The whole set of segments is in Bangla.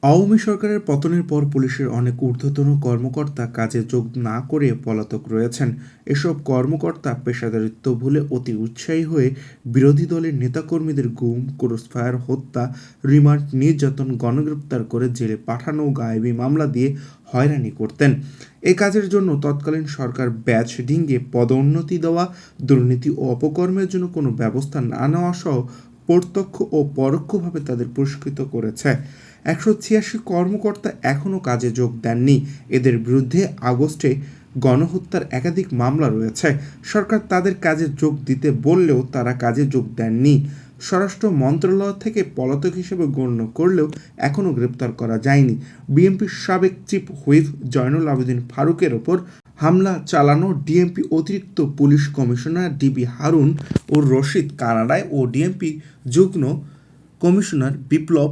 আওয়ামী সরকারের পতনের পর পুলিশের অনেক ঊর্ধ্বতন কর্মকর্তা কাজে যোগ না করে পলাতক রয়েছেন। এসব কর্মকর্তা পেশাদারিত্ব ভুলে অতি উৎসাহী হয়ে বিরোধী দলের নেতাকর্মীদের গুম, ক্রসফায়ার, হত্যা, রিমান্ড, নির্যাতন, গণগ্রেপ্তার করে জেলে পাঠানো, গায়েবী মামলা দিয়ে হয়রানি করতেন। এ কাজের জন্য তৎকালীন সরকার ব্যাচ ডিঙ্গে পদোন্নতি দেওয়া, দুর্নীতি ও অপকর্মের জন্য কোনো ব্যবস্থা না নেওয়া সহ প্রত্যক্ষ ও পরোক্ষভাবে তাদের পুরস্কৃত করেছে। 186 কর্মকর্তা এখনও কাজে যোগ দেননি। এদের বিরুদ্ধে আগস্টে গণহত্যার একাধিক মামলা রয়েছে। সরকার তাদের কাজে যোগ দিতে বললেও তারা কাজে যোগ দেননি। স্বরাষ্ট্র মন্ত্রণালয় থেকে পলাতক হিসেবে গণ্য করলেও এখনও গ্রেপ্তার করা যায়নি। বিএনপির সাবেক চিফ হুইপ জয়নুল আবেদিন ফারুকের ওপর হামলা চালানো ডিএমপি অতিরিক্ত পুলিশ কমিশনার ডিবি হারুন ও রশিদ কানাডায় ও ডিএমপি যুগ্ম কমিশনার বিপ্লব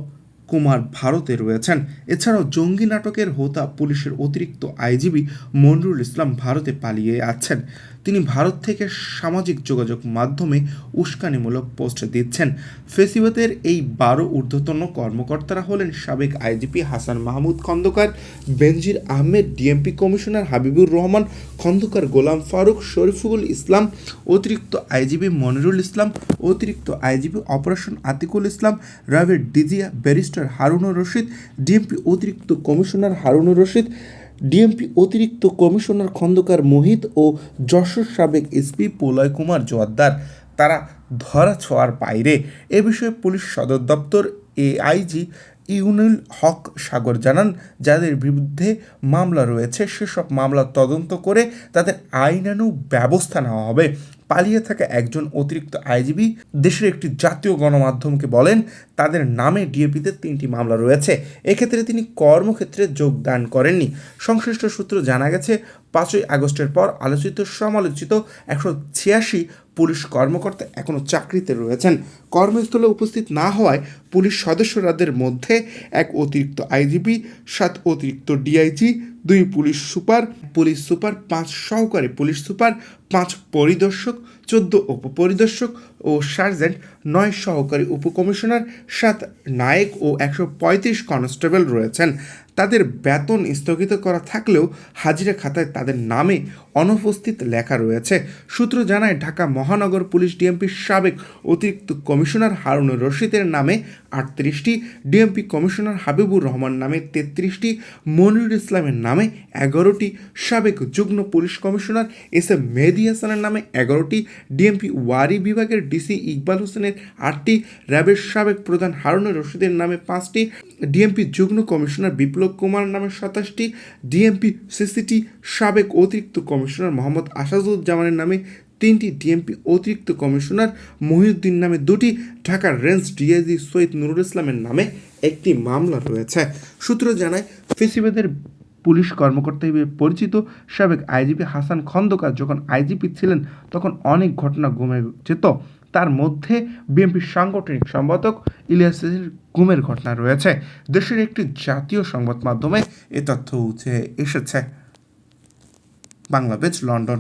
কুমার ভারতে রয়েছেন। এছাড়াও জঙ্গি নাটকের হোতা পুলিশের অতিরিক্ত আইজিপি মনিরুল ইসলাম ভারতে পালিয়ে আছেন। তিনি ভারত থেকে সামাজিক যোগাযোগ মাধ্যমে উস্কানিমূলক পোস্ট দিচ্ছেন। ফেসিবাদের এই 12 ঊর্ধ্বতন কর্মকর্তারা হলেন সাবেক আইজিপি হাসান মাহমুদ খন্দকার, বেনজির আহমেদ, ডিএমপি কমিশনার হাবিবুর রহমান খন্দকার, গোলাম ফারুক, শরীফুল ইসলাম, অতিরিক্ত আইজিপি মনিরুল ইসলাম, অতিরিক্ত আইজিপি অপারেশন আতিকুল ইসলাম, র্যাবের ডিজিয়া ব্যারিস্টার হারুনুর রশিদ, ডিএমপি অতিরিক্ত কমিশনার হারুনুর রশিদ, ডিএমপি অতিরিক্ত কমিশনার খন্দকার মোহিত ও যশোর সাবেক এসপি প্রলয় কুমার জোয়ারদার। তারা ধরা ছোঁয়ার বাইরে। এ বিষয়ে পুলিশ সদর দপ্তর এআইজি ইউনুল হক সাগর জানান, যাদের বিরুদ্ধে মামলা রয়েছে সেসব মামলা তদন্ত করে তাদের আইনানুগ ব্যবস্থা নেওয়া হবে। পালিয়ে থাকা একজন অতিরিক্ত আইজিপি দেশের একটি জাতীয় গণমাধ্যমকে বলেন, তাদের নামে ডিএপিতে 3টি মামলা রয়েছে। এক্ষেত্রে তিনি কর্মক্ষেত্রে যোগদান করেননি। সংশ্লিষ্ট সূত্র জানা গেছে, 5ই আগস্টের পর আলোচিত সমালোচিত 186 পুলিশ কর্মকর্তা এখনও চাকরিতে রয়েছেন। কর্মস্থলে উপস্থিত না হওয়ায় পুলিশ সদস্যরাদের মধ্যে 1 অতিরিক্ত আইজিপি, 7 অতিরিক্ত ডিআইজি, 2 পুলিশ সুপার, 5 সহকারী পুলিশ সুপার, 5 পরিদর্শক, 14 উপপরিদর্শক ও সার্জেন্ট, 9 সহকারী উপকমিশনার, 7 নায়েক ও 135 কনস্টেবল রয়েছেন। তাদের বেতন স্থগিত করা থাকলেও হাজিরা খাতায় তাদের নামে অনুপস্থিত লেখা রয়েছে। সূত্র জানায়, ঢাকা মহানগর পুলিশ ডিএমপির সাবেক অতিরিক্ত কমিশনার হারুনুর রশিদের নামে 38টি, ডিএমপি কমিশনার হাবিবুর রহমান নামে 33টি, মনিরুল ইসলামের নামে 11টি, সাবেক যুগ্ম পুলিশ কমিশনার এস এম মেহেদী হাসানের নামে 11টি, ডিএমপি ওয়ারি বিভাগের ডিসি ইকবাল হোসেনের 8টি, র্যাবের সাবেক প্রধান হারুনুর রশিদের নামে 5টি, ডিএমপি যুগ্ম কমিশনার বিপ্লব কুমার নামে 27টি, ডিএমপি সিসিটি সাবেক অতিরিক্ত কমিশনার মোহাম্মদ আসাদুজ্জামানের নামে 3টি, ডিএমপি অতিরিক্ত কমিশনার মহিউদ্দিন নামে 2টি, ঢাকার রেঞ্জ ডিআইজি সৈয়দ নুরুল ইসলামের নামে 1টি মামলা রয়েছে। সূত্র জানায়, ফেসিবাদের পুলিশ কর্মকর্তা হিসেবে পরিচিত সাবেক আইজিপি হাসান খন্দকার যখন আইজিপি ছিলেন তখন অনেক ঘটনা ঘুমে যেত। তার মধ্যে বিএনপির সাংগঠনিক সম্পাদক ইলিয়াসের গুমের ঘটনা রয়েছে। দেশের একটি জাতীয় সংবাদ মাধ্যমে এ তথ্য উঠে এসেছে। বাংলাদেশ, লন্ডন।